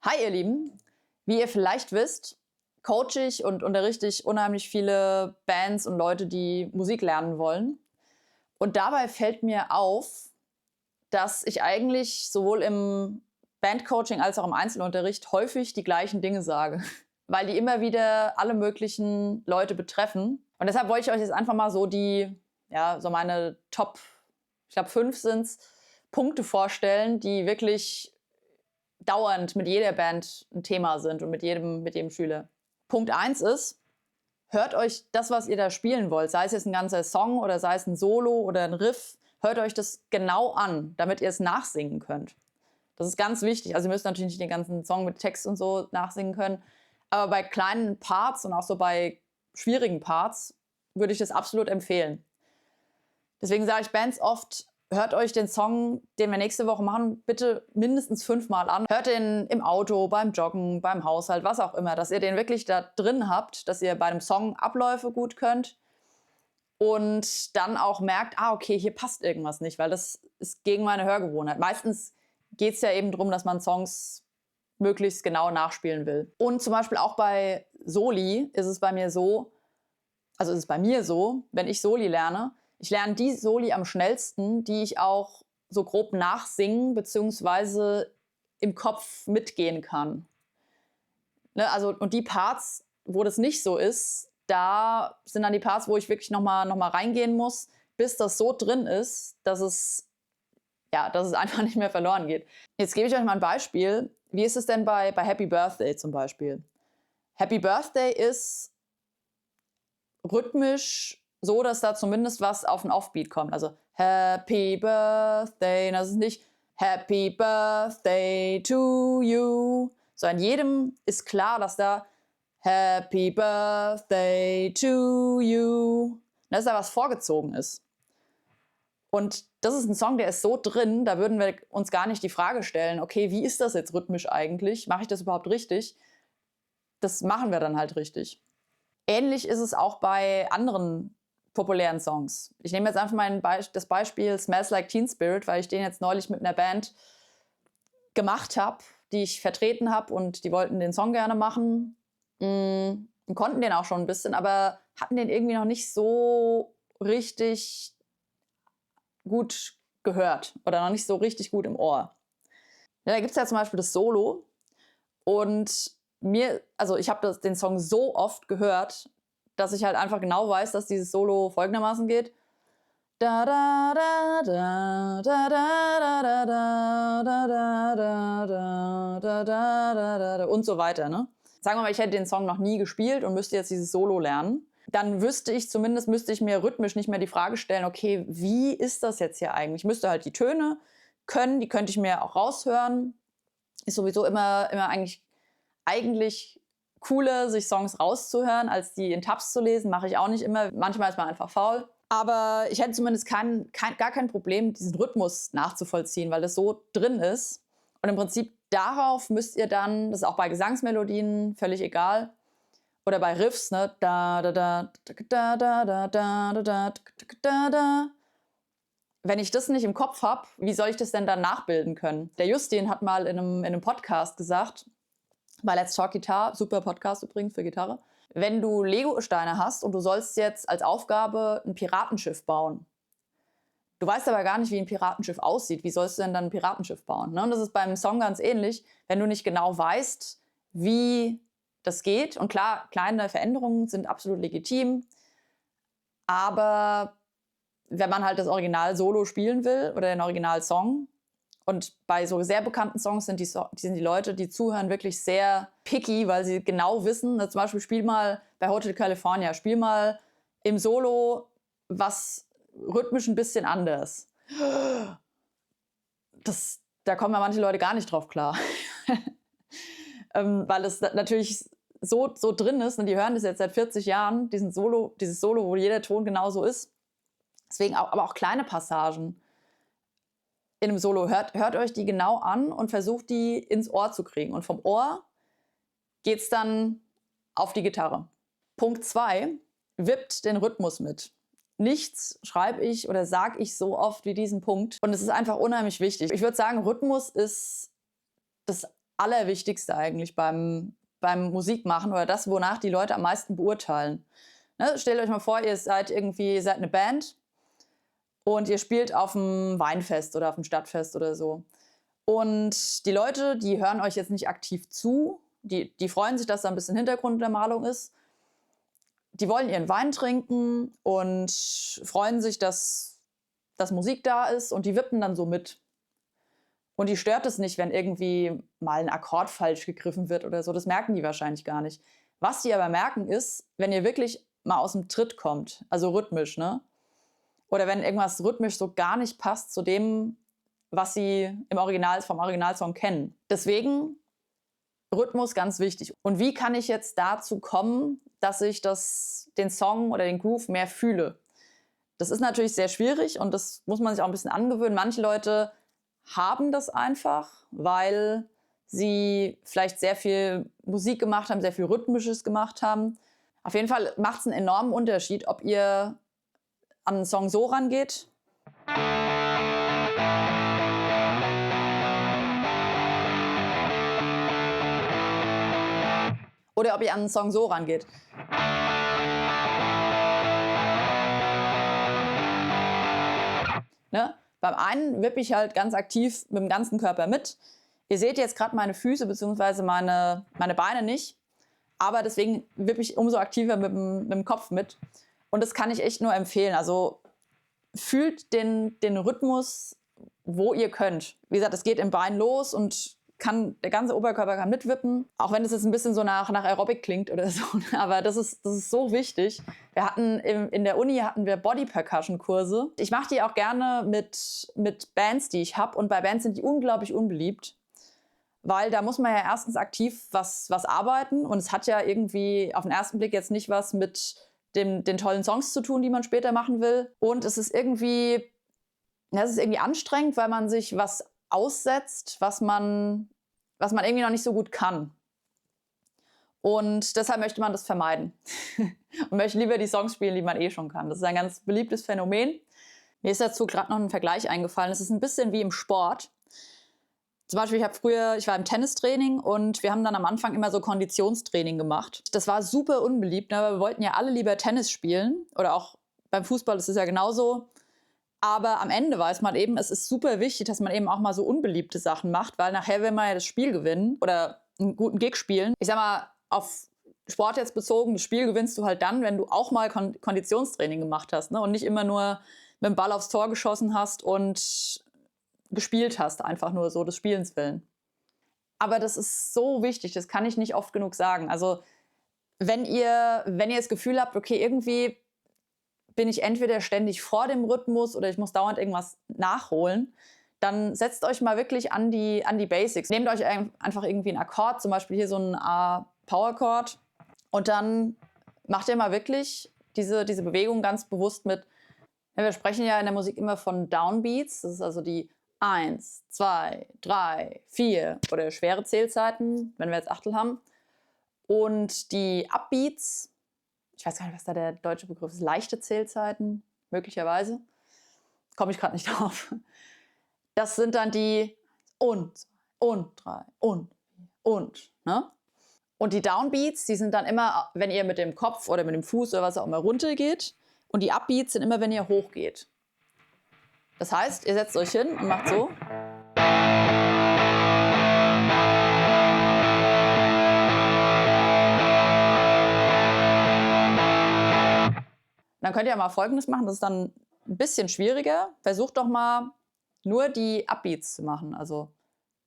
Hi ihr Lieben, wie ihr vielleicht wisst, coache ich und unterrichte ich unheimlich viele Bands und Leute, die Musik lernen wollen. Und dabei fällt mir auf, dass ich eigentlich sowohl im Bandcoaching als auch im Einzelunterricht häufig die gleichen Dinge sage, weil die immer wieder alle möglichen Leute betreffen. Und deshalb wollte ich euch jetzt einfach mal so so meine Top, ich glaube 5 sind's, Punkte vorstellen, die wirklich dauernd mit jeder Band ein Thema sind und mit jedem Schüler. Punkt 1 ist, hört euch das, was ihr da spielen wollt, sei es jetzt ein ganzer Song oder sei es ein Solo oder ein Riff, hört euch das genau an, damit ihr es nachsingen könnt. Das ist ganz wichtig. Also ihr müsst natürlich nicht den ganzen Song mit Text und so nachsingen können, aber bei kleinen Parts und auch so bei schwierigen Parts würde ich das absolut empfehlen. Deswegen sage ich Bands oft, hört euch den Song, den wir nächste Woche machen, bitte mindestens 5-mal an. Hört den im Auto, beim Joggen, beim Haushalt, was auch immer, dass ihr den wirklich da drin habt, dass ihr bei einem Song Abläufe gut könnt und dann auch merkt, okay, hier passt irgendwas nicht, weil das ist gegen meine Hörgewohnheit. Meistens geht es ja eben darum, dass man Songs möglichst genau nachspielen will. Und zum Beispiel auch bei Soli ist es bei mir so, wenn ich Soli lerne, ich lerne die Soli am schnellsten, die ich auch so grob nachsingen bzw. im Kopf mitgehen kann. Ne, also, und die Parts, wo das nicht so ist, da sind dann die Parts, wo ich wirklich noch mal reingehen muss, bis das so drin ist, dass es einfach nicht mehr verloren geht. Jetzt gebe ich euch mal ein Beispiel. Wie ist es denn bei Happy Birthday zum Beispiel? Happy Birthday ist rhythmisch so, dass da zumindest was auf den Offbeat kommt. Also Happy Birthday, das ist nicht Happy Birthday to you. So, in jedem ist klar, dass da Happy Birthday to you, dass da was vorgezogen ist. Und das ist ein Song, der ist so drin, da würden wir uns gar nicht die Frage stellen, okay, wie ist das jetzt rhythmisch eigentlich? Mache ich das überhaupt richtig? Das machen wir dann halt richtig. Ähnlich ist es auch bei anderen populären Songs. Ich nehme jetzt einfach das Beispiel Smells Like Teen Spirit, weil ich den jetzt neulich mit einer Band gemacht habe, die ich vertreten habe und die wollten den Song gerne machen. Und konnten den auch schon ein bisschen, aber hatten den irgendwie noch nicht so richtig gut gehört oder noch nicht so richtig gut im Ohr. Ja, da gibt es ja zum Beispiel das Solo und ich habe den Song so oft gehört, dass ich halt einfach genau weiß, dass dieses Solo folgendermaßen geht. Da da da da da da da da da da da da da da und so weiter, ne? Sagen wir mal, ich hätte den Song noch nie gespielt und müsste jetzt dieses Solo lernen. Dann müsste ich mir rhythmisch nicht mehr die Frage stellen, okay, wie ist das jetzt hier eigentlich? Ich müsste halt die Töne können, die könnte ich mir auch raushören. Ist sowieso immer eigentlich cooler, sich Songs rauszuhören, als die in Tabs zu lesen. Mache ich auch nicht immer. Manchmal ist man einfach faul. Aber ich hätte zumindest gar kein Problem, diesen Rhythmus nachzuvollziehen, weil das so drin ist. Und im Prinzip darauf müsst ihr dann, das ist auch bei Gesangsmelodien völlig egal, oder bei Riffs, ne, da da da da da da da da da da da. Wenn ich das nicht im Kopf habe, wie soll ich das denn dann nachbilden können? Der Justin hat mal in einem Podcast gesagt, bei Let's Talk Guitar, super Podcast übrigens für Gitarre, wenn du Lego-Steine hast und du sollst jetzt als Aufgabe ein Piratenschiff bauen, du weißt aber gar nicht, wie ein Piratenschiff aussieht, wie sollst du denn dann ein Piratenschiff bauen? Ne? Und das ist beim Song ganz ähnlich, wenn du nicht genau weißt, wie das geht. Und klar, kleine Veränderungen sind absolut legitim, aber wenn man halt das Original-Solo spielen will oder den Original-Song, und bei so sehr bekannten Songs sind die Leute, die zuhören, wirklich sehr picky, weil sie genau wissen, zum Beispiel spiel mal bei Hotel California, spiel mal im Solo was rhythmisch ein bisschen anders. Da kommen ja manche Leute gar nicht drauf klar. Weil es natürlich so drin ist, und die hören das jetzt seit 40 Jahren, dieses Solo, wo jeder Ton genauso ist. Deswegen aber auch kleine Passagen in einem Solo, hört euch die genau an und versucht die ins Ohr zu kriegen. Und vom Ohr geht's dann auf die Gitarre. Punkt 2, wippt den Rhythmus mit. Nichts schreibe ich oder sage ich so oft wie diesen Punkt. Und es ist einfach unheimlich wichtig. Ich würde sagen, Rhythmus ist das Allerwichtigste eigentlich beim Musikmachen oder das, wonach die Leute am meisten beurteilen. Ne? Stellt euch mal vor, ihr seid eine Band und ihr spielt auf einem Weinfest oder auf einem Stadtfest oder so. Und die Leute, die hören euch jetzt nicht aktiv zu, die freuen sich, dass da ein bisschen Hintergrund in der Malung ist. Die wollen ihren Wein trinken und freuen sich, dass Musik da ist und die wippen dann so mit. Und die stört es nicht, wenn irgendwie mal ein Akkord falsch gegriffen wird oder so. Das merken die wahrscheinlich gar nicht. Was die aber merken ist, wenn ihr wirklich mal aus dem Tritt kommt, also rhythmisch, ne? Oder wenn irgendwas rhythmisch so gar nicht passt zu dem, was sie vom Originalsong kennen. Deswegen Rhythmus ganz wichtig. Und wie kann ich jetzt dazu kommen, dass ich den Song oder den Groove mehr fühle? Das ist natürlich sehr schwierig und das muss man sich auch ein bisschen angewöhnen. Manche Leute haben das einfach, weil sie vielleicht sehr viel Musik gemacht haben, sehr viel Rhythmisches gemacht haben. Auf jeden Fall macht es einen enormen Unterschied, ob ihr an einen Song so rangeht. Oder ob ihr an einen Song so rangeht. Ne? Beim einen wippe ich halt ganz aktiv mit dem ganzen Körper mit. Ihr seht jetzt gerade meine Füße bzw. meine Beine nicht, aber deswegen wippe ich umso aktiver mit dem Kopf mit. Und das kann ich echt nur empfehlen. Also fühlt den Rhythmus, wo ihr könnt. Wie gesagt, es geht im Bein los und der ganze Oberkörper kann mitwippen. Auch wenn es jetzt ein bisschen so nach Aerobic klingt oder so. Aber das ist so wichtig. Wir hatten in der Uni Body Percussion Kurse. Ich mache die auch gerne mit Bands, die ich habe. Und bei Bands sind die unglaublich unbeliebt. Weil da muss man ja erstens aktiv was arbeiten. Und es hat ja irgendwie auf den ersten Blick jetzt nicht was mit den tollen Songs zu tun, die man später machen will. Und es ist irgendwie anstrengend, weil man sich was aussetzt, was man irgendwie noch nicht so gut kann. Und deshalb möchte man das vermeiden. Und möchte lieber die Songs spielen, die man eh schon kann. Das ist ein ganz beliebtes Phänomen. Mir ist dazu gerade noch ein Vergleich eingefallen. Es ist ein bisschen wie im Sport. Zum Beispiel, ich war im Tennistraining und wir haben dann am Anfang immer so Konditionstraining gemacht. Das war super unbeliebt, aber wir wollten ja alle lieber Tennis spielen. Oder auch beim Fußball ist es ja genauso. Aber am Ende weiß man eben, es ist super wichtig, dass man eben auch mal so unbeliebte Sachen macht, weil nachher will man ja das Spiel gewinnen oder einen guten Gig spielen. Ich sag mal, auf Sport jetzt bezogen, das Spiel gewinnst du halt dann, wenn du auch mal Konditionstraining gemacht hast, ne? Und nicht immer nur mit dem Ball aufs Tor geschossen hast und gespielt hast, einfach nur so des Spielens willen. Aber das ist so wichtig, das kann ich nicht oft genug sagen. Also wenn ihr das Gefühl habt, okay, irgendwie bin ich entweder ständig vor dem Rhythmus oder ich muss dauernd irgendwas nachholen, dann setzt euch mal wirklich an die Basics. Nehmt euch einfach irgendwie einen Akkord, zum Beispiel hier so einen A-Power-Chord, und dann macht ihr mal wirklich diese Bewegung ganz bewusst mit. Ja, wir sprechen ja in der Musik immer von Downbeats, das ist also die 1, 2, 3, 4 oder schwere Zählzeiten, wenn wir jetzt Achtel haben. Und die Upbeats, ich weiß gar nicht, was da der deutsche Begriff ist, leichte Zählzeiten, möglicherweise. Komme ich gerade nicht drauf. Das sind dann die und 3 und. Ne? Und die Downbeats, die sind dann immer, wenn ihr mit dem Kopf oder mit dem Fuß oder was auch immer runter geht. Und die Upbeats sind immer, wenn ihr hoch geht. Das heißt, ihr setzt euch hin und macht so. Dann könnt ihr mal Folgendes machen, das ist dann ein bisschen schwieriger. Versucht doch mal nur die Upbeats zu machen. Also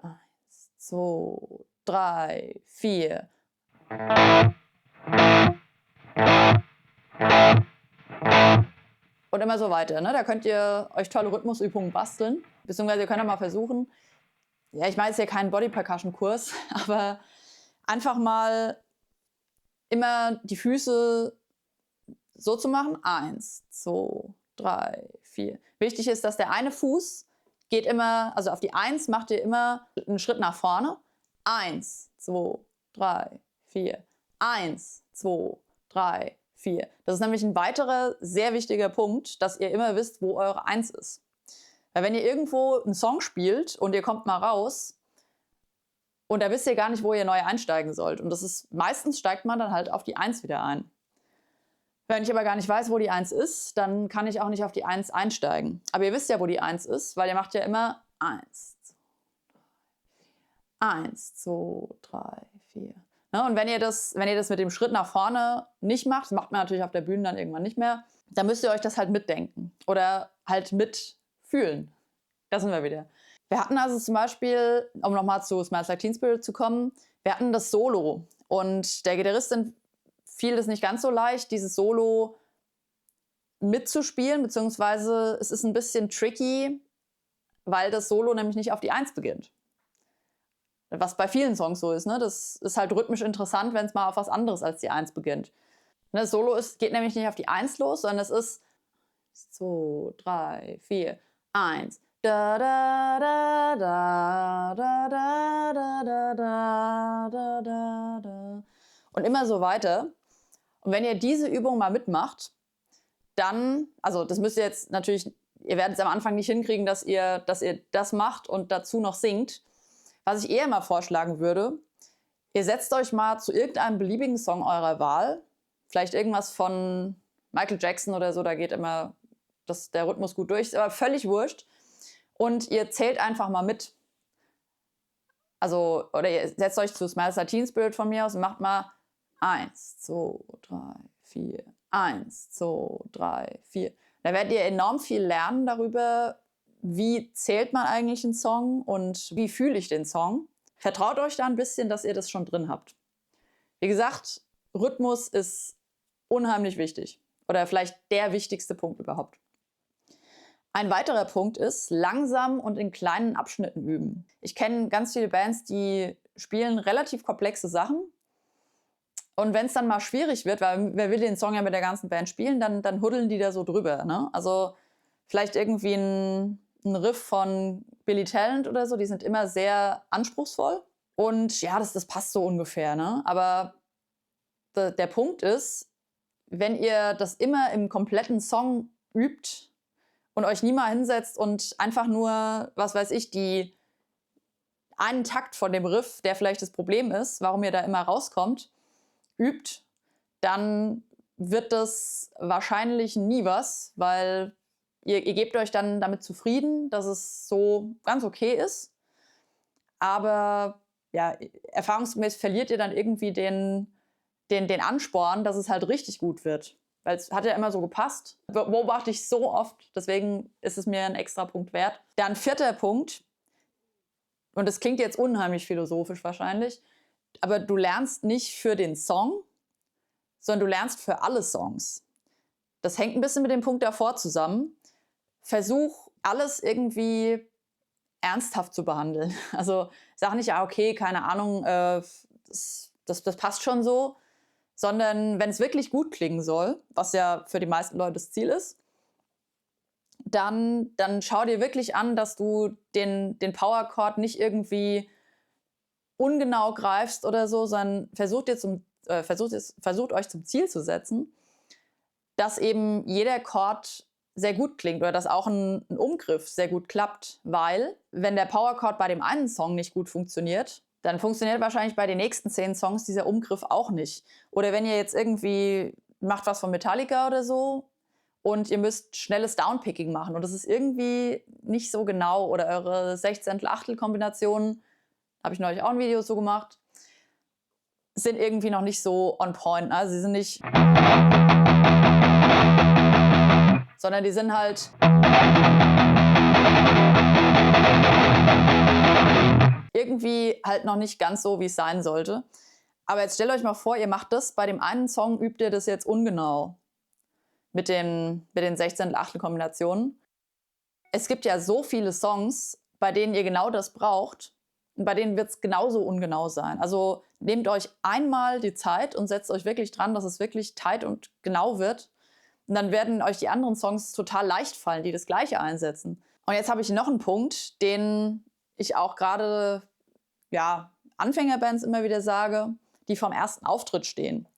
1, 2, 3, 4. Und immer so weiter. Ne? Da könnt ihr euch tolle Rhythmusübungen basteln. Beziehungsweise ihr könnt auch mal versuchen, ja, ich meine jetzt hier keinen Body-Percussion-Kurs, aber einfach mal immer die Füße so zu machen. 1, 2, 3, 4. Wichtig ist, dass der eine Fuß geht immer, also auf die 1 macht ihr immer einen Schritt nach vorne. 1, 2, 3, 4. 1, 2, 3, 4. Das ist nämlich ein weiterer sehr wichtiger Punkt, dass ihr immer wisst, wo eure 1 ist. Weil wenn ihr irgendwo einen Song spielt und ihr kommt mal raus Und da wisst ihr gar nicht, wo ihr neu einsteigen sollt. Und das ist, meistens steigt man dann halt auf die 1 wieder ein. Wenn ich aber gar nicht weiß, wo die 1 ist, dann kann ich auch nicht auf die 1 einsteigen. Aber ihr wisst ja, wo die 1 ist, weil ihr macht ja immer 1, 2, 3, 4. Ne? Und wenn ihr das mit dem Schritt nach vorne nicht macht, das macht man natürlich auf der Bühne dann irgendwann nicht mehr, dann müsst ihr euch das halt mitdenken oder halt mitfühlen. Da sind wir wieder. Wir hatten also zum Beispiel, um nochmal zu Smells Like Teen Spirit zu kommen, wir hatten das Solo. Und der Gitarristin fiel es nicht ganz so leicht, dieses Solo mitzuspielen, beziehungsweise es ist ein bisschen tricky, weil das Solo nämlich nicht auf die 1 beginnt. Was bei vielen Songs so ist, ne? Das ist halt rhythmisch interessant, wenn es mal auf was anderes als die 1 beginnt. Ne, das Solo geht nämlich nicht auf die 1 los, sondern es ist 2, 3, 4, 1. Da da da da da da da da da da da da. Und immer so weiter. Und wenn ihr diese Übung mal mitmacht, dann, also das müsst ihr jetzt natürlich, ihr werdet es am Anfang nicht hinkriegen, dass ihr das macht und dazu noch singt. Was ich eher mal vorschlagen würde, ihr setzt euch mal zu irgendeinem beliebigen Song eurer Wahl, vielleicht irgendwas von Michael Jackson oder so, da geht immer der Rhythmus gut durch, ist aber völlig wurscht. Und ihr zählt einfach mal mit. Also, oder ihr setzt euch zu Smells Like Teen Spirit von mir aus und macht mal 1, 2, 3, 4, 1, 2, 3, 4. Da werdet ihr enorm viel lernen darüber, wie zählt man eigentlich einen Song und wie fühle ich den Song. Vertraut euch da ein bisschen, dass ihr das schon drin habt. Wie gesagt, Rhythmus ist unheimlich wichtig oder vielleicht der wichtigste Punkt überhaupt. Ein weiterer Punkt ist, langsam und in kleinen Abschnitten üben. Ich kenne ganz viele Bands, die spielen relativ komplexe Sachen. Und wenn es dann mal schwierig wird, weil wer will den Song ja mit der ganzen Band spielen, dann huddeln die da so drüber. Ne? Also vielleicht irgendwie ein Riff von Billy Talent oder so, die sind immer sehr anspruchsvoll. Und ja, das passt so ungefähr. Ne? Aber der Punkt ist, wenn ihr das immer im kompletten Song übt, und euch nie mal hinsetzt und einfach nur, was weiß ich, einen Takt von dem Riff, der vielleicht das Problem ist, warum ihr da immer rauskommt, übt, dann wird das wahrscheinlich nie was, weil ihr gebt euch dann damit zufrieden, dass es so ganz okay ist. Aber ja, erfahrungsgemäß verliert ihr dann irgendwie den Ansporn, dass es halt richtig gut wird. Weil es hat ja immer so gepasst. Beobachte ich so oft, deswegen ist es mir ein extra Punkt wert. Dann 4. Punkt, und das klingt jetzt unheimlich philosophisch wahrscheinlich, aber du lernst nicht für den Song, sondern du lernst für alle Songs. Das hängt ein bisschen mit dem Punkt davor zusammen. Versuch, alles irgendwie ernsthaft zu behandeln. Also sag nicht, okay, keine Ahnung, das passt schon so, sondern wenn es wirklich gut klingen soll, was ja für die meisten Leute das Ziel ist, dann schau dir wirklich an, dass du den Power-Chord nicht irgendwie ungenau greifst oder so, sondern versucht euch zum Ziel zu setzen, dass eben jeder Chord sehr gut klingt oder dass auch ein Umgriff sehr gut klappt, weil wenn der Power-Chord bei dem einen Song nicht gut funktioniert, dann funktioniert wahrscheinlich bei den nächsten 10 Songs dieser Umgriff auch nicht. Oder wenn ihr jetzt irgendwie macht was von Metallica oder so und ihr müsst schnelles Downpicking machen und das ist irgendwie nicht so genau oder eure Sechzehntel-Achtel-Kombinationen, habe ich neulich auch ein Video so gemacht, sind irgendwie noch nicht so on point. Also sie sind nicht, sondern die sind halt irgendwie halt noch nicht ganz so, wie es sein sollte. Aber jetzt stellt euch mal vor, ihr macht das, bei dem einen Song übt ihr das jetzt ungenau mit den 16-Achtel-Kombinationen. Es gibt ja so viele Songs, bei denen ihr genau das braucht und bei denen wird es genauso ungenau sein. Also nehmt euch einmal die Zeit und setzt euch wirklich dran, dass es wirklich tight und genau wird. Und dann werden euch die anderen Songs total leicht fallen, die das Gleiche einsetzen. Und jetzt habe ich noch einen Punkt, den ich auch gerade Anfängerbands immer wieder sage, die vom ersten Auftritt stehen.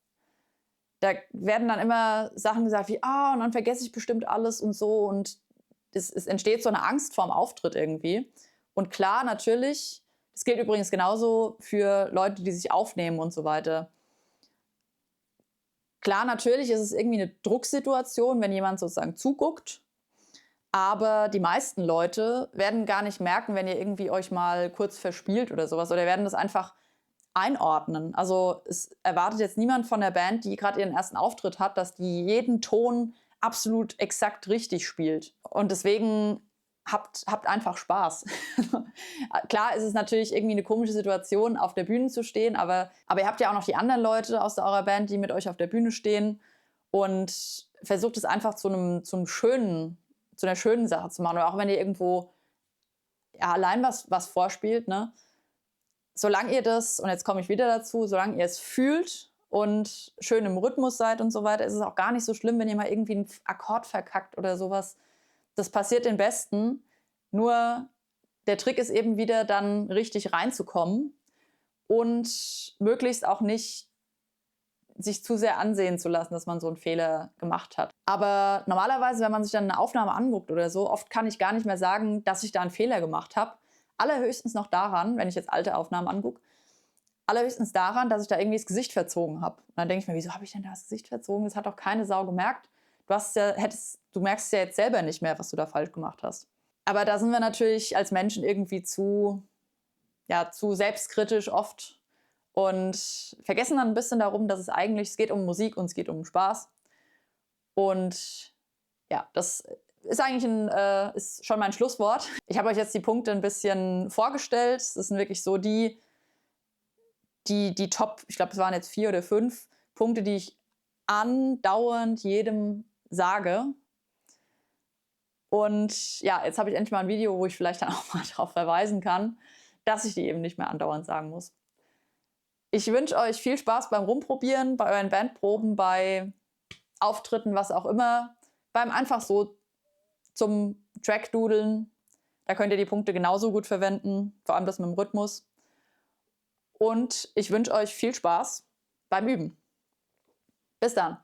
Da werden dann immer Sachen gesagt wie, und dann vergesse ich bestimmt alles und so. Und es entsteht so eine Angst vorm Auftritt irgendwie. Und klar, natürlich, Das gilt übrigens genauso für Leute, die sich aufnehmen und so weiter. Klar, natürlich ist es irgendwie eine Drucksituation, wenn jemand sozusagen zuguckt. Aber die meisten Leute werden gar nicht merken, wenn ihr irgendwie euch mal kurz verspielt oder sowas. Oder werden das einfach einordnen. Also es erwartet jetzt niemand von der Band, die gerade ihren ersten Auftritt hat, dass die jeden Ton absolut exakt richtig spielt. Und deswegen habt einfach Spaß. Klar ist es natürlich irgendwie eine komische Situation, auf der Bühne zu stehen, aber ihr habt ja auch noch die anderen Leute aus eurer Band, die mit euch auf der Bühne stehen, und versucht es einfach zu einer schönen Sache zu machen. Oder auch wenn ihr irgendwo ja, allein was vorspielt, ne? Solange ihr das, und jetzt komme ich wieder dazu, solange ihr es fühlt und schön im Rhythmus seid und so weiter, ist es auch gar nicht so schlimm, wenn ihr mal irgendwie einen Akkord verkackt oder sowas. Das passiert den Besten. Nur der Trick ist eben wieder, dann richtig reinzukommen und möglichst auch nicht sich zu sehr ansehen zu lassen, dass man so einen Fehler gemacht hat. Aber normalerweise, wenn man sich dann eine Aufnahme anguckt oder so, oft kann ich gar nicht mehr sagen, dass ich da einen Fehler gemacht habe. Allerhöchstens noch daran, wenn ich jetzt alte Aufnahmen angucke, allerhöchstens daran, dass ich da irgendwie das Gesicht verzogen habe. Und dann denke ich mir, wieso habe ich denn da das Gesicht verzogen? Das hat doch keine Sau gemerkt. Du merkst ja jetzt selber nicht mehr, was du da falsch gemacht hast. Aber da sind wir natürlich als Menschen irgendwie zu selbstkritisch oft und vergessen dann ein bisschen darum, dass es geht um Musik und es geht um Spaß. Und ja, das ist eigentlich ist schon mein Schlusswort. Ich habe euch jetzt die Punkte ein bisschen vorgestellt. Das sind wirklich so die Top, ich glaube, es waren jetzt 4 oder 5 Punkte, die ich andauernd jedem sage. Und ja, jetzt habe ich endlich mal ein Video, wo ich vielleicht dann auch mal darauf verweisen kann, dass ich die eben nicht mehr andauernd sagen muss. Ich wünsche euch viel Spaß beim Rumprobieren, bei euren Bandproben, bei Auftritten, was auch immer. Beim einfach so zum Trackdudeln. Da könnt ihr die Punkte genauso gut verwenden, vor allem das mit dem Rhythmus. Und ich wünsche euch viel Spaß beim Üben. Bis dann.